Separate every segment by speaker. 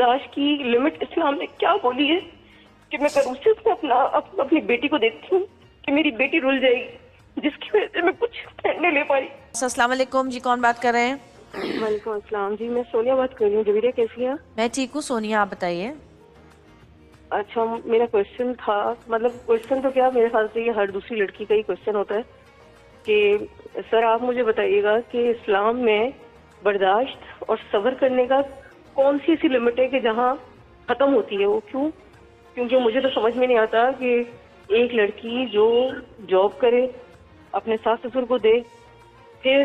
Speaker 1: बर्दाश्त की लिमिट इस्लाम ने क्या बोली है कि मैं करूँ? सिर्फ मैं अपनी बेटी को देखती हूँ कि मेरी बेटी रुल जाएगी, जिसकी वजह से मैं कुछ स्टैंड नहीं ले पाई।
Speaker 2: अस्सलाम वालेकुम जी, कौन बात कर रहे हैं?
Speaker 1: वालेकुम अस्सलाम जी, मैं सोनिया बात कर रही हूँ। जबीरा कैसी हैं?
Speaker 2: मैं ठीक हूँ सोनिया, आप बताइए।
Speaker 1: अच्छा, मेरा क्वेश्चन था, मतलब क्वेश्चन तो क्या, मेरे ख्याल से ये हर दूसरी लड़की का ही क्वेश्चन होता है कि सर आप मुझे बताइएगा कि इस्लाम में बर्दाश्त और सब्र करने का कौन सी ऐसी लिमिट है कि जहाँ खत्म होती है वो? क्यों? क्योंकि मुझे तो समझ में नहीं आता कि एक लड़की जो जॉब करे, अपने सास ससुर को दे, फिर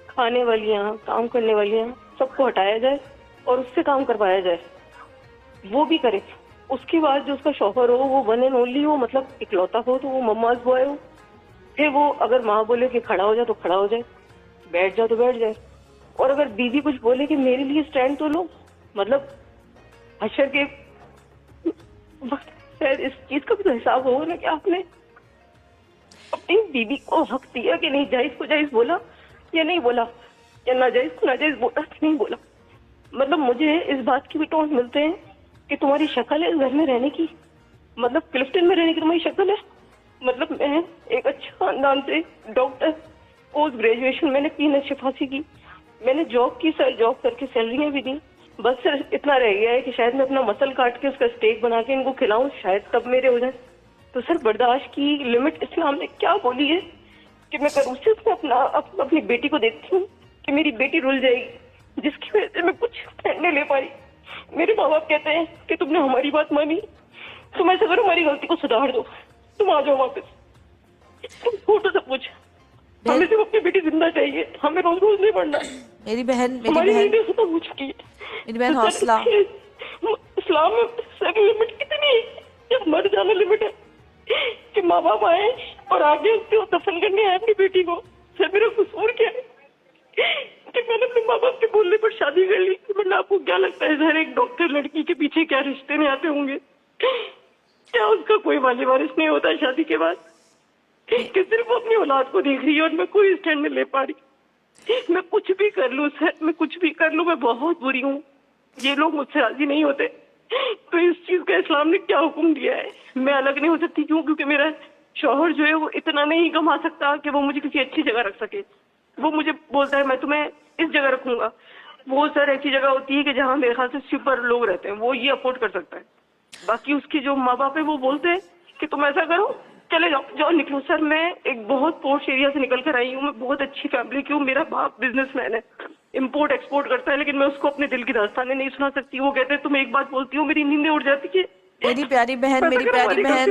Speaker 1: खाने वालियाँ, काम करने वालियाँ सबको हटाया जाए और उससे काम करवाया जाए, वो भी करे। उसके बाद जो उसका शौहर हो वो वन एंड ओनली हो, मतलब इकलौता हो, तो वो मम्माज बॉय हो। फिर वो अगर माँ बोले कि खड़ा हो जा तो खड़ा हो जाए, बैठ जा तो बैठ जाए। और अगर बीवी कुछ बोले कि मेरे लिए स्टैंड तो लो, मतलब हशर के वक्त शायद इस चीज का भी तो हिसाब होगा ना कि आपने अपनी बीवी को हक दिया कि नहीं, जायज को जायज बोला या नहीं बोला, या नाजायज को नाजायज बोला कि नहीं बोला। मतलब मुझे इस बात की भी टोन मिलते हैं कि तुम्हारी शक्ल है इस घर में रहने की, मतलब क्लिफ्टन में रहने की तुम्हारी शक्ल है। मतलब मैं एक अच्छे खानदान से डॉक्टर, पोस्ट ग्रेजुएशन मैंने पीने से फांसी की, मैंने जॉब की सर, जॉब करके सैलरियां भी दी। बस सर इतना रह गया है कि शायद मैं अपना मसल काट के उसका स्टेक बना के इनको खिलाऊं, शायद तब मेरे हो जाए। तो सर बर्दाश्त की लिमिट इस्लाम ने क्या बोली है कि मैं करूँ? सिर्फ मैं अपनी बेटी को देखती हूँ कि मेरी बेटी रुल जाएगी, जिसकी वजह से मैं कुछ स्टैंड नहीं ले पाई। मेरे माँ बाप कहते हैं कि तुमने हमारी बात मानी, तुम ऐसा करो हमारी गलती को सुधार दो, तुम आ जाओ वापस, तुम छोड़ो सब कुछ, हमें सिर्फ अपनी बेटी जिंदा चाहिए, हमें रोज रोज नहीं मरना।
Speaker 2: मेरी बहन
Speaker 1: हमारी नींदें खत्म हो चुकी है।
Speaker 2: मेरी बहन
Speaker 1: तो
Speaker 2: हौसला।
Speaker 1: इस्लाम में सर लिमिट कितनी है? जब मर जाना लिमिट है कि माँ बाप आए और आगे उसको दफन करने आए अपनी बेटी को। सर मेरा कसूर क्या है कि मैंने अपने माँ बाप के बोलने पर शादी कर ली? मतलब आपको क्या लगता है हर एक डॉक्टर लड़की के पीछे क्या रिश्ते में आते होंगे? क्या उसका कोई वाली वारिस नहीं होता है शादी के बाद? कि सिर्फ वो अपनी औलाद को देख रही है और मैं कोई स्टैंड नहीं ले पा रही। मैं कुछ भी कर लूं सर, मैं कुछ भी कर लूं, मैं बहुत बुरी हूँ, ये लोग मुझसे राजी नहीं होते। तो इस चीज का इस्लाम ने क्या हुक्म दिया है? मैं अलग नहीं हो सकती। क्यों? क्योंकि मेरा शौहर जो है वो इतना नहीं कमा सकता कि वो मुझे किसी अच्छी जगह रख सके। वो मुझे बोलता है मैं तुम्हें इस जगह रखूंगा। वो सर ऐसी जगह होती है कि जहाँ मेरे ख्याल से सुपर लोग रहते हैं, वो ये अफोर्ड कर सकता है। बाकी उसके जो माँ बाप है वो बोलते हैं कि तुम ऐसा करो, चले जाओ, जाओ निकलो। सर मैं एक बहुत पोश एरिया से निकल कर आई हूँ, मैं बहुत अच्छी फैमिली की हूँ, मेरा बाप बिजनेसमैन है, इंपोर्ट एक्सपोर्ट करता है, लेकिन मैं उसको अपने दिल की दास्तानें नहीं सुना सकती। वो कहते हैं तुम एक बात बोलती हो मेरी नींदें उड़ जाती है।
Speaker 2: मेरी प्यारी बहन, मेरी प्यारी बहन,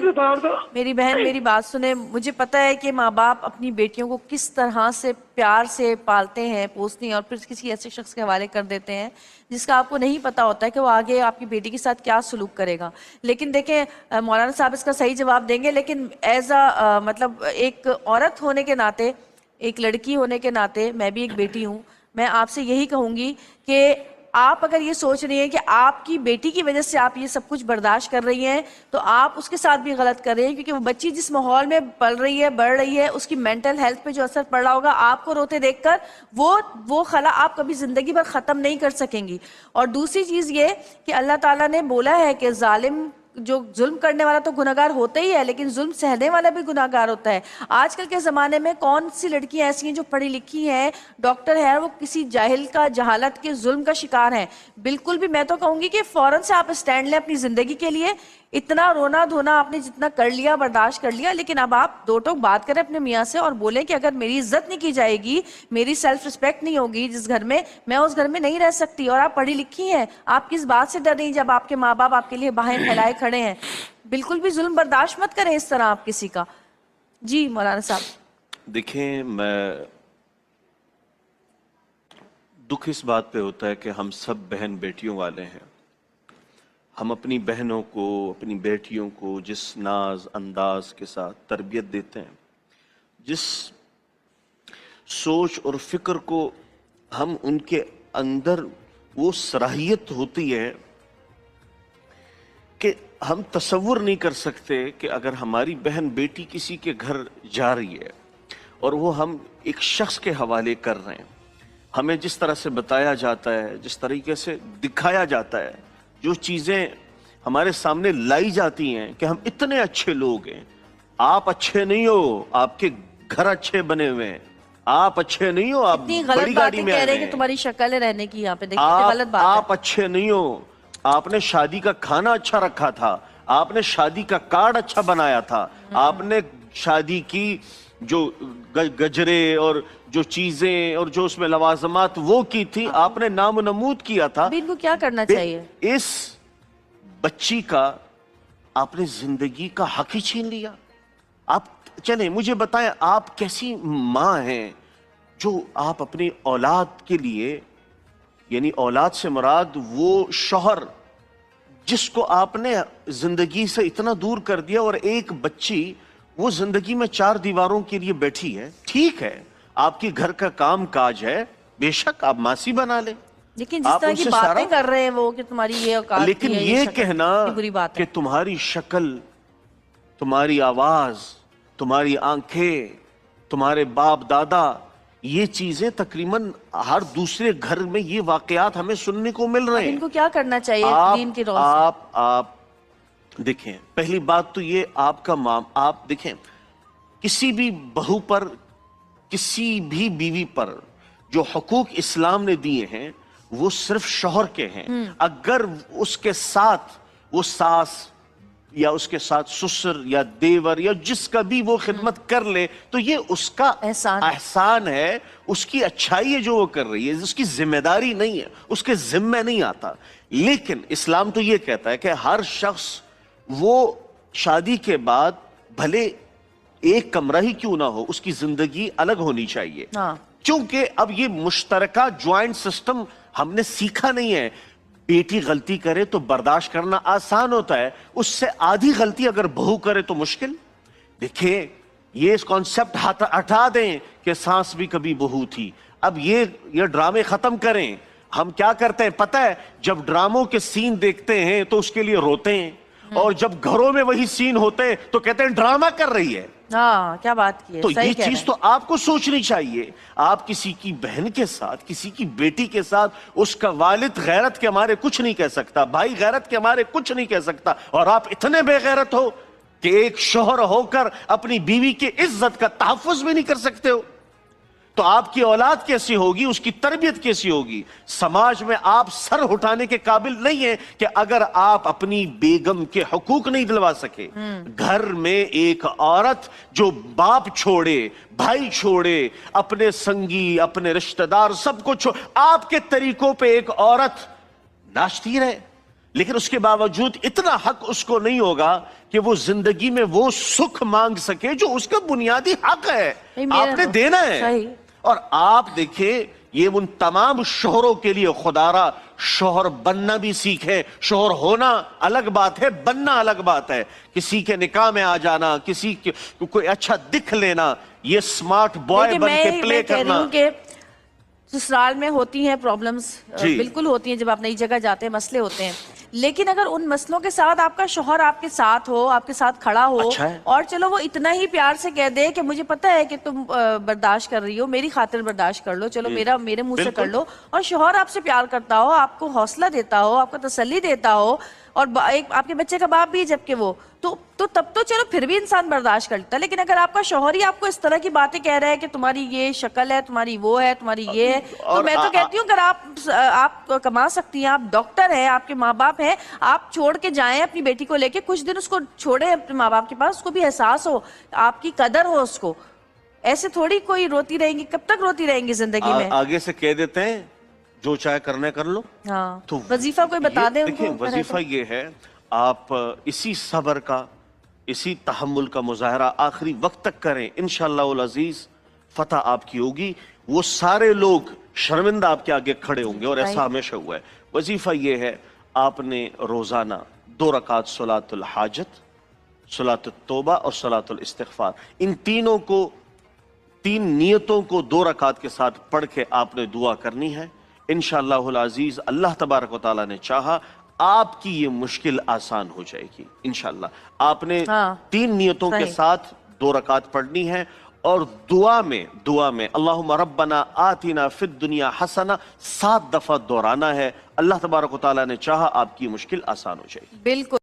Speaker 2: मेरी बहन मेरी बात सुने। मुझे पता है कि माँ बाप अपनी बेटियों को किस तरह से प्यार से पालते हैं, पोसते हैं और फिर किसी ऐसे शख्स के हवाले कर देते हैं जिसका आपको नहीं पता होता है कि वो आगे आपकी बेटी के साथ क्या सलूक करेगा। लेकिन देखें, मौलाना साहब इसका सही जवाब देंगे, लेकिन एज अ मतलब एक औरत होने के नाते, एक लड़की होने के नाते, मैं भी एक बेटी हूँ, मैं आपसे यही कहूँगी कि आप अगर ये सोच रही हैं कि आपकी बेटी की वजह से आप ये सब कुछ बर्दाश्त कर रही हैं, तो आप उसके साथ भी गलत कर रही हैं, क्योंकि वो बच्ची जिस माहौल में पल रही है, बढ़ रही है, उसकी मेंटल हेल्थ पे जो असर पड़ रहा होगा आपको रोते देखकर, वो खला आप कभी जिंदगी भर ख़त्म नहीं कर सकेंगी। और दूसरी चीज़ ये कि अल्लाह ताला ने बोला है कि जालिम, जो जुल्म करने वाला तो गुनहगार होता ही है, लेकिन जुल्म सहने वाला भी गुनहगार होता है। आजकल के ज़माने में कौन सी लड़कियां ऐसी हैं जो पढ़ी लिखी हैं, डॉक्टर है, वो किसी जाहिल का, जहालत के जुल्म का शिकार हैं? बिल्कुल भी। मैं तो कहूँगी कि फ़ौरन से आप स्टैंड लें अपनी ज़िंदगी के लिए। इतना रोना धोना आपने जितना कर लिया, बर्दाश्त कर लिया, लेकिन अब आप दो टोक बात करें अपने मियाँ से और बोलें कि अगर मेरी इज्जत नहीं की जाएगी, मेरी सेल्फ रिस्पेक्ट नहीं होगी जिस घर में, मैं उस घर में नहीं रह सकती। और आप पढ़ी लिखी हैं, आप किस बात से डर रही हैं जब आपके माँ बाप आपके लिए बाहें फैलाए खड़े हैं? बिल्कुल भी जुल्म बर्दाश्त मत करें इस तरह आप किसी का। जी मौलाना साहब।
Speaker 3: देखें, मैं दुख इस बात पे होता है कि हम सब बहन बेटियों वाले हैं। हम अपनी बहनों को, अपनी बेटियों को जिस नाज अंदाज के साथ तरबियत देते हैं, जिस सोच और फिक्र को हम उनके अंदर वो सलाहियत होती है कि हम तसव्वुर नहीं कर सकते कि अगर हमारी बहन बेटी किसी के घर जा रही है और वो हम एक शख्स के हवाले कर रहे हैं, हमें जिस तरह से बताया जाता है, जिस तरीके से दिखाया जाता है, جو چیزیں ہمارے سامنے لائی جاتی ہیں کہ ہم اتنے اچھے لوگ ہیں. آپ اچھے نہیں ہو, آپ کے گھر اچھے بنے ہوئے ہیں, آپ اچھے نہیں ہو, آپ بڑی گاڑی میں
Speaker 2: کہہ رہے
Speaker 3: آئے
Speaker 2: ہیں کہ
Speaker 3: ہیں,
Speaker 2: تمہاری شکل ہے رہنے کی, یہاں پہ دیکھیں غلط بات ہے.
Speaker 3: آپ اچھے نہیں ہو, آپ نے شادی کا کھانا اچھا رکھا تھا, آپ نے شادی کا کارڈ اچھا بنایا تھا, آپ نے شادی کی جو گجرے اور جو چیزیں اور جو اس میں لوازمات وہ کی تھی, آپ نے نام و نمود کیا تھا.
Speaker 2: ابھی ان کو کیا کرنا چاہیے؟
Speaker 3: اس بچی کا آپ نے زندگی کا حق ہی چھین لیا. آپ چلیں مجھے بتائیں, آپ کیسی ماں ہیں جو آپ اپنی اولاد کے لیے, یعنی اولاد سے مراد وہ شوہر جس کو آپ نے زندگی سے اتنا دور کر دیا, اور ایک بچی وہ زندگی میں 4 دیواروں کے لیے بیٹھی ہے. ٹھیک ہے, آپ کی گھر کا کام کاج ہے, بے شک آپ ماسی بنا لیں,
Speaker 2: لیکن جس طرح کی باتیں کر رہے ہیں وہ کہ تمہاری یہ اوقات,
Speaker 3: لیکن یہ کہنا
Speaker 2: بری بات ہے
Speaker 3: کہ تمہاری شکل, تمہاری آواز, تمہاری آنکھیں, تمہارے باپ دادا, یہ چیزیں تقریباً ہر دوسرے گھر میں یہ واقعات ہمیں سننے کو مل رہے ہیں.
Speaker 2: ان کو کیا کرنا چاہیے دین کی روح سے؟
Speaker 3: آپ دیکھیں, پہلی بات تو یہ آپ کا آپ دیکھیں, کسی بھی بہو پر, کسی بھی بیوی پر جو حقوق اسلام نے دیے ہیں وہ صرف شوہر کے ہیں. اگر اس کے ساتھ وہ ساس یا اس کے ساتھ سسر یا دیور یا جس کا بھی وہ خدمت کر لے تو یہ اس کا احسان ہے, اس کی اچھائی ہے جو وہ کر رہی ہے, اس کی ذمہ داری نہیں ہے, اس کے ذمہ نہیں آتا. لیکن اسلام تو یہ کہتا ہے کہ ہر شخص وہ شادی کے بعد بھلے ایک کمرہ ہی کیوں نہ ہو, اس کی زندگی الگ ہونی چاہیے. کیونکہ اب یہ مشترکہ جوائنٹ سسٹم ہم نے سیکھا نہیں ہے. بیٹی غلطی کرے تو برداشت کرنا آسان ہوتا ہے, اس سے آدھی غلطی اگر بہو کرے تو مشکل. دیکھیں یہ اس کانسیپٹ ہٹا دیں کہ سانس بھی کبھی بہو تھی. اب یہ ڈرامے ختم کریں. ہم کیا کرتے ہیں پتہ ہے, جب ڈراموں کے سین دیکھتے ہیں تو اس کے لیے روتے ہیں, اور جب گھروں میں وہی سین ہوتے ہیں تو کہتے ہیں ڈرامہ کر رہی ہے.
Speaker 2: ہاں کیا بات کی ہے.
Speaker 3: تو یہ چیز تو آپ کو سوچنی چاہیے. آپ کسی کی بہن کے ساتھ, کسی کی بیٹی کے ساتھ, اس کا والد غیرت کے ہمارے کچھ نہیں کہہ سکتا, بھائی غیرت کے ہمارے کچھ نہیں کہہ سکتا, اور آپ اتنے بے غیرت ہو کہ ایک شوہر ہو کر اپنی بیوی کی عزت کا تحفظ بھی نہیں کر سکتے ہو. تو آپ کی اولاد کیسی ہوگی, اس کی تربیت کیسی ہوگی. سماج میں آپ سر اٹھانے کے قابل نہیں ہیں کہ اگر آپ اپنی بیگم کے حقوق نہیں دلوا سکے. گھر میں ایک عورت جو باپ چھوڑے, بھائی چھوڑے, اپنے سنگی, اپنے رشتہ دار سب کو آپ کے طریقوں پہ ایک عورت ناشتی رہے, لیکن اس کے باوجود اتنا حق اس کو نہیں ہوگا کہ وہ زندگی میں وہ سکھ مانگ سکے جو اس کا بنیادی حق ہے, آپ نے دینا ہے. اور آپ دیکھیں یہ ان تمام شوہروں کے لیے خدا را شوہر بننا بھی سیکھیں. شوہر ہونا الگ بات ہے, بننا الگ بات ہے. کسی کے نکاح میں آ جانا, کسی کوئی اچھا دکھ لینا, یہ سمارٹ بوائے بن کے پلے کرنا.
Speaker 2: سسرال میں ہوتی ہیں پرابلمز, بالکل ہوتی ہیں, جب آپ نئی جگہ جاتے ہیں مسئلے ہوتے ہیں, لیکن اگر ان مسئلوں کے ساتھ آپ کا شوہر آپ کے ساتھ ہو, آپ کے ساتھ کھڑا ہو, اور چلو وہ اتنا ہی پیار سے کہہ دے کہ مجھے پتہ ہے کہ تم برداشت کر رہی ہو, میری خاطر برداشت کر لو, چلو میرے منہ سے کر لو, اور شوہر آپ سے پیار کرتا ہو, آپ کو حوصلہ دیتا ہو, آپ کو تسلی دیتا ہو, اور ایک آپ کے بچے کا باپ بھی جبکہ وہ تو تب تو چلو پھر بھی انسان برداشت کرتا ہے. لیکن اگر آپ کا شوہر ہی آپ کو اس طرح کی باتیں کہہ رہا ہے کہ تمہاری یہ شکل ہے, تمہاری وہ ہے, تمہاری یہ ہے, تو میں تو کہتی ہوں اگر آپ کما سکتی ہیں, آپ ڈاکٹر ہیں, آپ کے ماں باپ ہیں, آپ چھوڑ کے جائیں اپنی بیٹی کو لے کے, کچھ دن اس کو چھوڑیں اپنے ماں باپ کے پاس, اس کو بھی احساس ہو, آپ کی قدر ہو اس کو. ایسے تھوڑی کوئی روتی رہیں گی, کب تک روتی رہیں گی زندگی میں.
Speaker 3: آگے سے کہہ دیتے ہیں جو چاہے کرنے کر لو.
Speaker 2: ہاں, تو وظیفہ کوئی بتا دیں ان کو.
Speaker 3: وظیفہ یہ ہے, آپ اسی صبر کا, اسی تحمل کا مظاہرہ آخری وقت تک کریں, انشاءاللہ العزیز فتح آپ کی ہوگی. وہ سارے لوگ شرمندہ آپ کے آگے کھڑے ہوں گے, اور ایسا ہمیشہ ہوا ہے. وظیفہ یہ ہے, آپ نے روزانہ 2 رکعت صلاۃ الحاجت, صلاۃ التوبہ اور صلاۃ الاستغفار, ان تینوں کو, 3 نیتوں کو 2 رکعت کے ساتھ پڑھ کے آپ نے دعا کرنی ہے. انشاءاللہ العزیز اللہ تبارک و تعالیٰ نے چاہا آپ کی یہ مشکل آسان ہو جائے گی انشاءاللہ. آپ نے 3 نیتوں کے ساتھ 2 رکعت پڑھنی ہے, اور دعا میں اللہم ربنا آتنا فی الدنیا حسنہ 7 دفعہ دہرانا ہے. اللہ تبارک و تعالیٰ نے چاہا آپ کی مشکل آسان ہو جائے گی.
Speaker 2: بالکل.